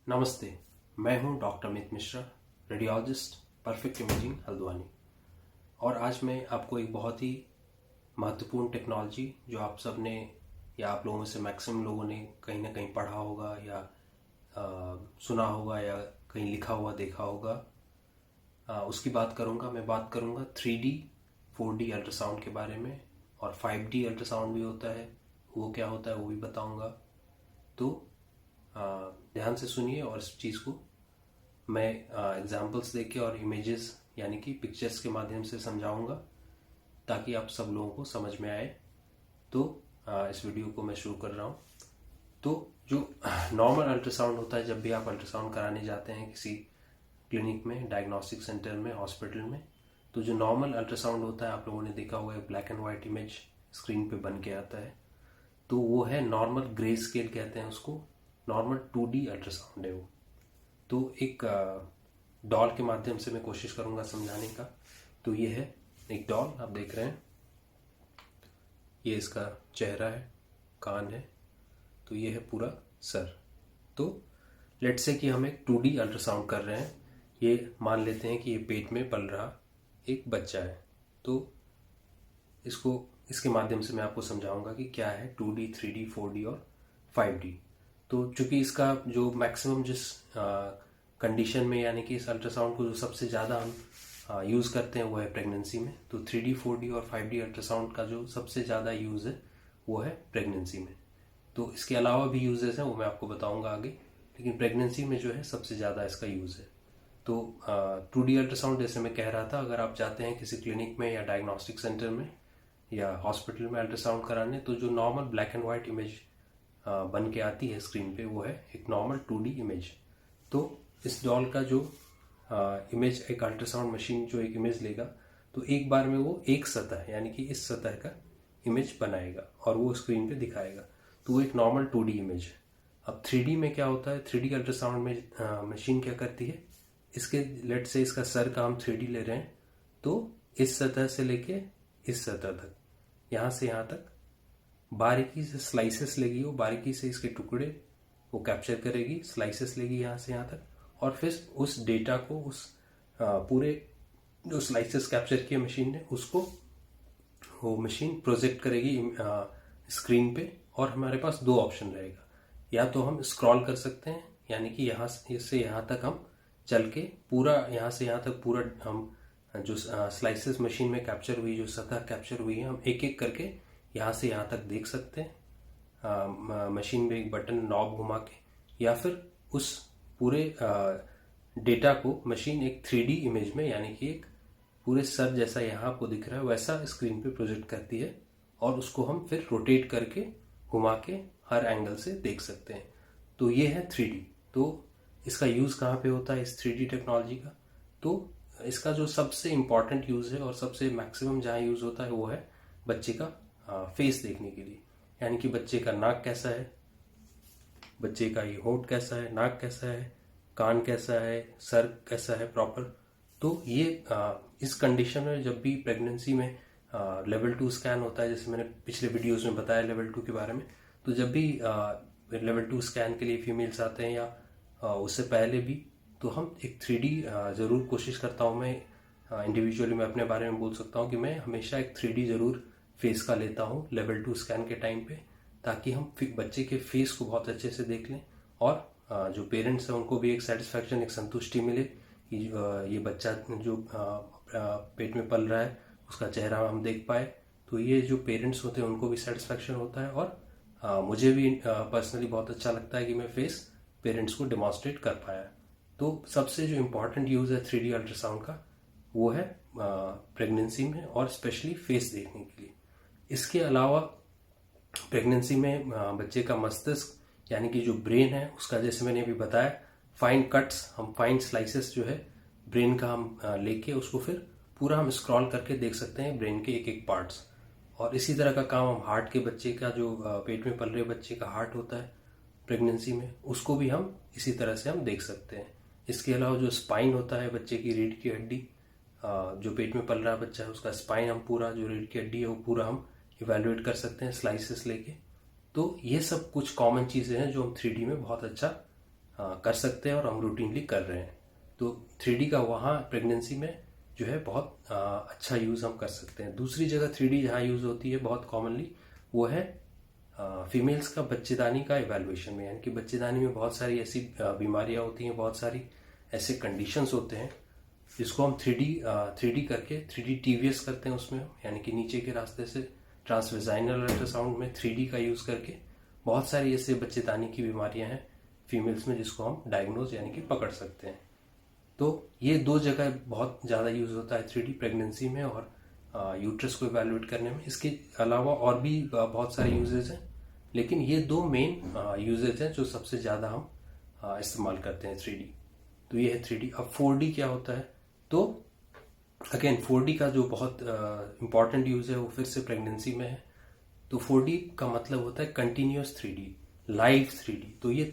नमस्ते। मैं हूं doctor Amit Mishra, radiologist, perfect imaging Haldwani. और आज मैं आपको एक बहुत ही महत्वपूर्ण टेक्नोलॉजी जो आप सब ने या आप लोगों में से मैक्सिमम लोगों ने कहीं ना कहीं पढ़ा होगा या सुना होगा या कहीं लिखा हुआ देखा होगा, उसकी बात करूंगा। मैं बात करूंगा 3D 4D अल्ट्रासाउंड के बारे में, और 5D अल्ट्रासाउंड भी होता है, वो क्या होता है वो भी बताऊंगा। तो ध्यान से सुनिए और इस चीज़ को मैं एग्जाम्पल्स देके और इमेजेस यानी कि पिक्चर्स के माध्यम से समझाऊंगा ताकि आप सब लोगों को समझ में आए। तो इस वीडियो को मैं शुरू कर रहा हूँ। तो जो नॉर्मल अल्ट्रासाउंड होता है, जब भी आप अल्ट्रासाउंड कराने जाते हैं किसी क्लिनिक में, डायग्नोस्टिक सेंटर में, हॉस्पिटल में, तो जो नॉर्मल अल्ट्रासाउंड होता है आप लोगों ने देखा होगा, black and white image screen पे बन के आता है, तो वो है नॉर्मल ग्रे स्केल कहते हैं उसको। नॉर्मल 2D अल्ट्रासाउंड है वो। तो एक डॉल के माध्यम से मैं कोशिश करूंगा समझाने का। तो ये है एक डॉल, आप देख रहे हैं, ये इसका चेहरा है, कान है, तो ये है पूरा सर। तो लेट्स से कि हम एक 2D अल्ट्रासाउंड कर रहे हैं। ये मान लेते हैं कि ये पेट में पल रहा एक बच्चा है। तो इसके माध्यम से मैं आपको समझाऊंगा कि क्या है 2D 3D 4D और 5D। तो चूंकि इसका जो मैक्सिमम जिस कंडीशन में यानी कि इस अल्ट्रासाउंड को जो सबसे ज़्यादा हम यूज़ करते हैं वो है प्रेगनेंसी में। तो 3D 4D और 5D अल्ट्रासाउंड का जो सबसे ज़्यादा यूज़ है वो है प्रेगनेंसी में। तो इसके अलावा भी यूजेस हैं, वो मैं आपको बताऊंगा आगे, लेकिन प्रेगनेंसी में जो है सबसे ज़्यादा इसका यूज़ है। तो 2D अल्ट्रासाउंड जैसे मैं कह रहा था, अगर आप जाते हैं किसी क्लिनिक में या डायग्नोस्टिक सेंटर में या हॉस्पिटल में अल्ट्रासाउंड कराने, तो जो normal black and white image बन के आती है स्क्रीन पे वो है एक नॉर्मल 2D इमेज। तो इस डॉल का जो इमेज, एक अल्ट्रासाउंड मशीन जो एक इमेज लेगा, तो एक बार में वो एक सतह यानी कि इस सतह का इमेज बनाएगा और वो स्क्रीन पे दिखाएगा। तो वो एक नॉर्मल 2D इमेज है। अब 3D में क्या होता है, 3D अल्ट्रासाउंड में मशीन क्या करती है, इसके लेट से इसका सर का हम 3D ले रहे हैं, तो इस सतह से लेके इस सतह तक, यहाँ से यहाँ तक बारीकी से स्लाइसेस लेगी, वो बारीकी से इसके टुकड़े वो कैप्चर करेगी, स्लाइसेस लेगी यहाँ से यहाँ तक, और फिर उस डेटा को, उस पूरे जो स्लाइसेस कैप्चर किए मशीन ने, उसको वो मशीन प्रोजेक्ट करेगी स्क्रीन पे। और हमारे पास दो ऑप्शन रहेगा, या तो हम स्क्रॉल कर सकते हैं, यानी कि यहाँ से यहाँ तक हम चल के पूरा, यहाँ से यहाँ तक पूरा हम जो स्लाइसेस मशीन में कैप्चर हुई, जो सतह कैप्चर हुई है, हम एक एक करके यहाँ से यहाँ तक देख सकते हैं मशीन में एक बटन नॉब घुमा के, या फिर उस पूरे डेटा को मशीन एक 3D इमेज में, यानी कि एक पूरे सर जैसा यहाँ आपको दिख रहा है वैसा स्क्रीन पे प्रोजेक्ट करती है, और उसको हम फिर रोटेट करके घुमा के हर एंगल से देख सकते हैं। तो ये है 3D। तो इसका यूज़ कहाँ पे होता है इस 3D टेक्नोलॉजी का? तो इसका जो सबसे इम्पॉर्टेंट यूज़ है और सबसे मैक्सिमम जहाँ यूज़ होता है वो है बच्चे का फेस देखने के लिए, यानी कि बच्चे का नाक कैसा है, बच्चे का ये होंठ कैसा है, नाक कैसा है, कान कैसा है, सर कैसा है प्रॉपर। तो ये इस कंडीशन में जब भी प्रेगनेंसी में लेवल 2 स्कैन होता है, जैसे मैंने पिछले वीडियोस में बताया लेवल 2 के बारे में, तो जब भी लेवल 2 स्कैन के लिए फीमेल्स आते हैं या उससे पहले भी, तो हम एक 3D ज़रूर कोशिश करता हूँ मैं, इंडिविजुअली मैं अपने बारे में बोल सकता हूँ कि मैं हमेशा एक 3D ज़रूर फेस का लेता हूँ लेवल 2 स्कैन के टाइम पे, ताकि हम बच्चे के फेस को बहुत अच्छे से देख लें, और जो पेरेंट्स हैं उनको भी एक सेटिस्फैक्शन, एक संतुष्टि मिले कि ये बच्चा जो पेट में पल रहा है उसका चेहरा हम देख पाए। तो ये जो पेरेंट्स होते हैं उनको भी सेटिस्फैक्शन होता है, और मुझे भी पर्सनली बहुत अच्छा लगता है कि मैं फेस पेरेंट्स को डेमॉन्स्ट्रेट कर पाया। तो सबसे जो इम्पोर्टेंट यूज़ है 3D अल्ट्रासाउंड का वो है प्रेगनेंसी में, और स्पेशली फेस देखने के लिए। इसके अलावा प्रेगनेंसी में बच्चे का मस्तिष्क यानी कि जो ब्रेन है उसका, जैसे मैंने अभी बताया, फाइन कट्स, हम फाइन स्लाइसेस जो है ब्रेन का हम लेके उसको फिर पूरा हम स्क्रॉल करके देख सकते हैं ब्रेन के एक एक पार्ट्स। और इसी तरह का काम हम हार्ट के बच्चे का, जो पेट में पल रहे बच्चे का हार्ट होता है प्रेगनेंसी में, उसको भी हम इसी तरह से हम देख सकते हैं। इसके अलावा जो स्पाइन होता है बच्चे की, रीढ़ की हड्डी, जो पेट में पल रहा बच्चा है उसका स्पाइन, हम पूरा जो रीढ़ की हड्डी है वो पूरा हम इवेलुएट कर सकते हैं स्लाइसेस लेके। तो ये सब कुछ कॉमन चीज़ें हैं जो हम 3D में बहुत अच्छा कर सकते हैं और हम रूटीनली कर रहे हैं। तो 3D का वहाँ प्रेगनेंसी में जो है बहुत अच्छा यूज़ हम कर सकते हैं। दूसरी जगह 3D जहाँ यूज़ होती है बहुत कॉमनली, वो है फीमेल्स का बच्चेदानी का इवैल्यूएशन में। यानी कि बच्चेदानी में बहुत सारी ऐसी बीमारियां होती हैं, बहुत सारी ऐसे कंडीशंस होते हैं जिसको हम 3D करके 3D TVS करते हैं उसमें, यानी कि नीचे के रास्ते से ट्रांसवेजाइनल अल्ट्रासाउंड में 3D का यूज़ करके बहुत सारी ऐसे बच्चेदानी की बीमारियां हैं फीमेल्स में जिसको हम डायग्नोज यानी कि पकड़ सकते हैं। तो ये दो जगह बहुत ज़्यादा यूज़ होता है 3D प्रेगनेंसी में और यूट्रस को इवेलुएट करने में। इसके अलावा और भी बहुत सारे यूजेज हैं, लेकिन ये दो मेन यूजेज हैं जो सबसे ज़्यादा हम इस्तेमाल करते हैं 3D। तो ये है 3D। अब 4D क्या होता है? तो अगेन 4D का जो बहुत इम्पॉर्टेंट यूज़ है वो फिर से प्रेगनेंसी में है। तो 4D का मतलब होता है कंटिन्यूस 3D, लाइव 3D। तो ये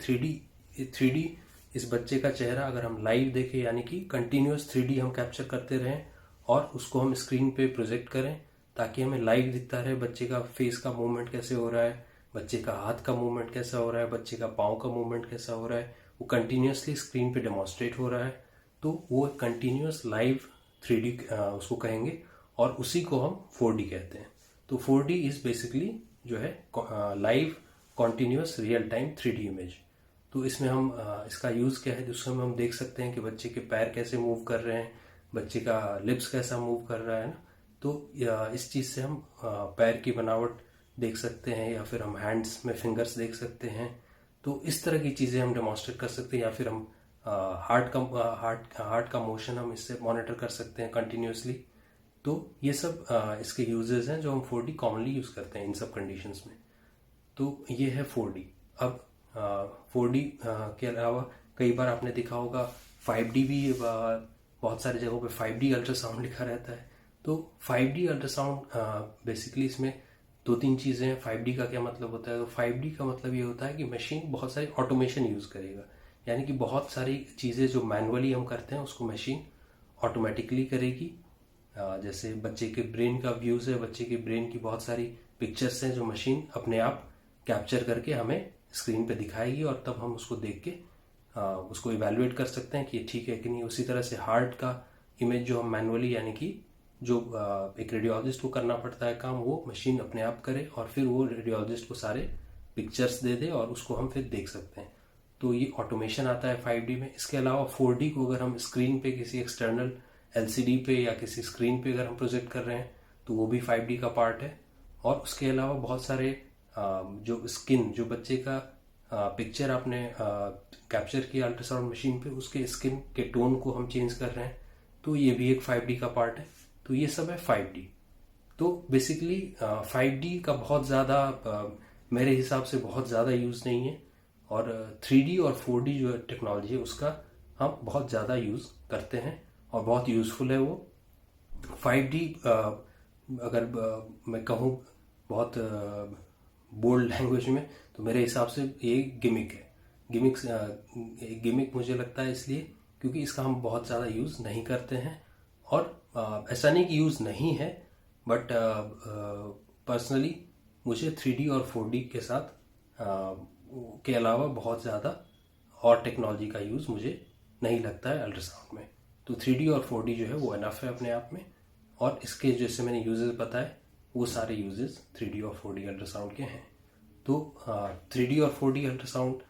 3D इस बच्चे का चेहरा अगर हम लाइव देखें, यानी कि कंटिन्यूस 3D हम कैप्चर करते रहें और उसको हम स्क्रीन पे प्रोजेक्ट करें ताकि हमें लाइव दिखता रहे बच्चे का फेस का मूवमेंट कैसे हो रहा है, बच्चे का हाथ का मूवमेंट कैसा हो रहा है, बच्चे का पाँव का मूवमेंट कैसा हो रहा है, वो कंटिन्यूसली स्क्रीन पे डेमोन्स्ट्रेट हो रहा है। तो वो कंटिन्यूस लाइव 3D उसको कहेंगे और उसी को हम 4D कहते हैं। तो 4D इज बेसिकली जो है live continuous real time 3D image. तो इसमें हम इसका यूज़ क्या है, जिसमें हम देख सकते हैं कि बच्चे के पैर कैसे मूव कर रहे हैं, बच्चे का लिप्स कैसा मूव कर रहा है ना। तो इस चीज़ से हम पैर की बनावट देख सकते हैं, या फिर हम हैंड्स में फिंगर्स देख सकते हैं। तो इस तरह की चीज़ें हम डेमोन्स्ट्रेट कर सकते हैं, या फिर हम हार्ट का मोशन हम इससे मॉनिटर कर सकते हैं कंटिन्यूसली। तो ये सब इसके यूजेस हैं जो हम 4D कॉमनली यूज़ करते हैं इन सब कंडीशंस में। तो ये है 4D। अब 4D के अलावा कई बार आपने देखा होगा 5D भी, बहुत सारी जगहों पे 5D अल्ट्रासाउंड लिखा रहता है। तो 5D अल्ट्रासाउंड बेसिकली इसमें दो तीन चीज़ें हैं। 5D का क्या मतलब होता है? तो 5D का मतलब ये होता है कि मशीन बहुत सारी ऑटोमेशन यूज़ करेगा, यानी कि बहुत सारी चीज़ें जो मैनुअली हम करते हैं उसको मशीन ऑटोमेटिकली करेगी। जैसे बच्चे के ब्रेन का व्यूज़ है, बच्चे के ब्रेन की बहुत सारी पिक्चर्स हैं जो मशीन अपने आप कैप्चर करके हमें स्क्रीन पे दिखाएगी और तब हम उसको देख के उसको इवेलुएट कर सकते हैं कि ये ठीक है कि नहीं। उसी तरह से हार्ट का इमेज जो हम मैनुअली, यानी कि जो एक रेडियोलॉजिस्ट को करना पड़ता है काम, वो मशीन अपने आप करे और फिर वो रेडियोलॉजिस्ट को सारे पिक्चर्स दे दे और उसको हम फिर देख सकते हैं। तो ये ऑटोमेशन आता है 5D में। इसके अलावा 4D को अगर हम स्क्रीन पे किसी एक्सटर्नल LCD पे या किसी स्क्रीन पे अगर हम प्रोजेक्ट कर रहे हैं तो वो भी 5D का पार्ट है। और उसके अलावा बहुत सारे जो स्किन, जो बच्चे का पिक्चर आपने कैप्चर किया अल्ट्रासाउंड मशीन पे, उसके स्किन के टोन को हम चेंज कर रहे हैं, तो ये भी एक 5D का पार्ट है। तो ये सब है 5D। तो बेसिकली 5D का बहुत ज़्यादा मेरे हिसाब से बहुत ज़्यादा यूज़ नहीं है, और 3D और 4D जो टेक्नोलॉजी है उसका हम बहुत ज़्यादा यूज़ करते हैं और बहुत यूज़फुल है वो। 5D अगर मैं कहूँ बहुत बोल्ड लैंग्वेज में, तो मेरे हिसाब से ये गिमिक है। गिमिक मुझे लगता है इसलिए क्योंकि इसका हम बहुत ज़्यादा यूज़ नहीं करते हैं। और ऐसा नहीं कि यूज़ नहीं है, बट पर्सनली मुझे 3D और 4D के साथ के अलावा बहुत ज़्यादा और टेक्नोलॉजी का यूज़ मुझे नहीं लगता है अल्ट्रासाउंड में। तो 3D और 4D जो है वो इनफ है अपने आप में, और इसके जैसे मैंने यूजेस बताए वो सारे यूजेस 3D और 4D अल्ट्रासाउंड के हैं। तो 3D और 4D अल्ट्रासाउंड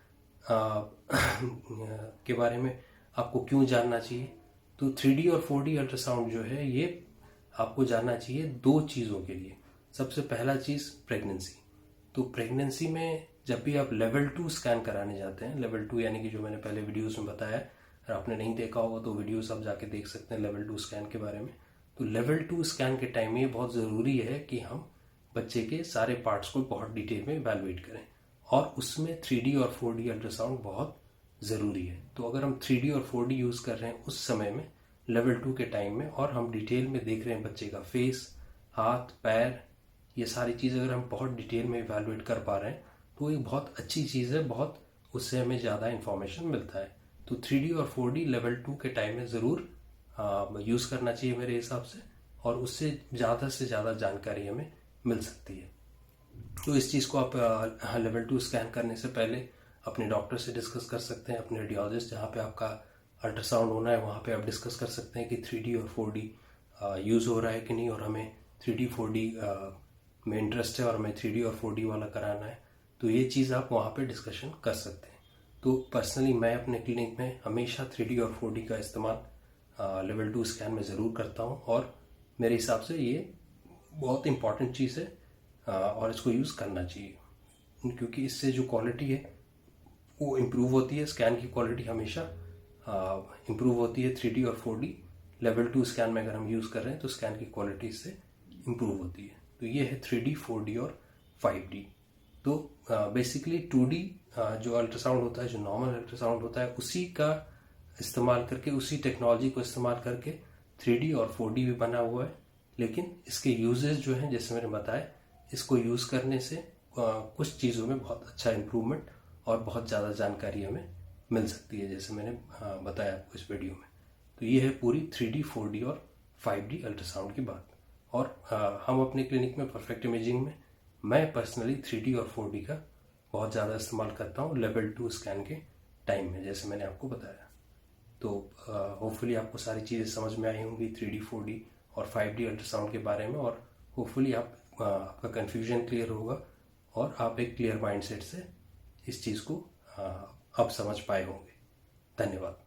के बारे में आपको क्यों जानना चाहिए? तो 3D और 4D अल्ट्रासाउंड जो है ये आपको जानना चाहिए दो चीज़ों के लिए। सबसे पहला चीज़ प्रेगनेंसी। तो प्रेगनेंसी में जब भी आप लेवल 2 स्कैन कराने जाते हैं, लेवल 2 यानी कि जो मैंने पहले वीडियोस में बताया, अगर आपने नहीं देखा होगा तो वीडियोस आप जाके देख सकते हैं लेवल 2 स्कैन के बारे में। तो लेवल 2 स्कैन के टाइम में ये बहुत ज़रूरी है कि हम बच्चे के सारे पार्ट्स को बहुत डिटेल में इवैल्यूएट करें, और उसमें 3D और 4D अल्ट्रासाउंड बहुत ज़रूरी है। तो अगर हम 3D और 4D यूज़ कर रहे हैं उस समय में, लेवल 2 के टाइम में, और हम डिटेल में देख रहे हैं बच्चे का फेस, हाथ, पैर, ये सारी चीज़ अगर हम बहुत डिटेल में इवैल्यूएट कर पा रहे हैं तो ये बहुत अच्छी चीज़ है, बहुत उससे हमें ज़्यादा इन्फॉर्मेशन मिलता है। तो 3D और 4D लेवल 2 के टाइम में ज़रूर यूज़ करना चाहिए मेरे हिसाब से, और उससे ज़्यादा जानकारी हमें मिल सकती है। तो इस चीज़ को आप लेवल 2 स्कैन करने से पहले अपने डॉक्टर से डिस्कस कर सकते हैं, अपने रेडियोलॉजिस्ट जहाँ पे आपका अल्ट्रासाउंड होना है वहाँ पे आप डिस्कस कर सकते हैं कि 3D और 4D यूज़ हो रहा है कि नहीं, और हमें 3D 4D में इंटरेस्ट है और हमें 3D और 4D वाला कराना है। तो ये चीज़ आप वहाँ पे डिस्कशन कर सकते हैं। तो पर्सनली मैं अपने क्लिनिक में हमेशा 3D और 4D का इस्तेमाल लेवल 2 स्कैन में ज़रूर करता हूँ, और मेरे हिसाब से ये बहुत इम्पॉर्टेंट चीज़ है और इसको यूज़ करना चाहिए, क्योंकि इससे जो क्वालिटी है वो इम्प्रूव होती है। स्कैन की क्वालिटी हमेशा इम्प्रूव होती है 3D और 4D। लेवल 2 स्कैन में अगर हम यूज़ कर रहे हैं तो स्कैन की क्वालिटी इससे इम्प्रूव होती है। तो ये है 3D 4D और 5D। तो बेसिकली 2D जो अल्ट्रासाउंड होता है, जो नॉर्मल अल्ट्रासाउंड होता है, उसी का इस्तेमाल करके, उसी टेक्नोलॉजी को इस्तेमाल करके 3D और 4D भी बना हुआ है। लेकिन इसके यूजेस जो हैं, जैसे मैंने बताया, इसको यूज़ करने से कुछ चीज़ों में बहुत अच्छा इम्प्रूवमेंट और बहुत ज़्यादा जानकारी हमें मिल सकती है, जैसे मैंने बताया आपको इस वीडियो में। तो ये है पूरी 3D 4D और 5D अल्ट्रासाउंड की बात। और हम अपने क्लिनिक में परफेक्ट इमेजिंग में मैं पर्सनली 3D और 4D का बहुत ज़्यादा इस्तेमाल करता हूँ लेवल 2 स्कैन के टाइम में, जैसे मैंने आपको बताया। तो होपफुली आपको सारी चीज़ें समझ में आई होंगी 3D 4D और 5D अल्ट्रासाउंड के बारे में, और होपफुली आपका कन्फ्यूजन क्लियर होगा और आप एक क्लियर माइंडसेट से इस चीज़ को अब समझ पाए होंगे। धन्यवाद।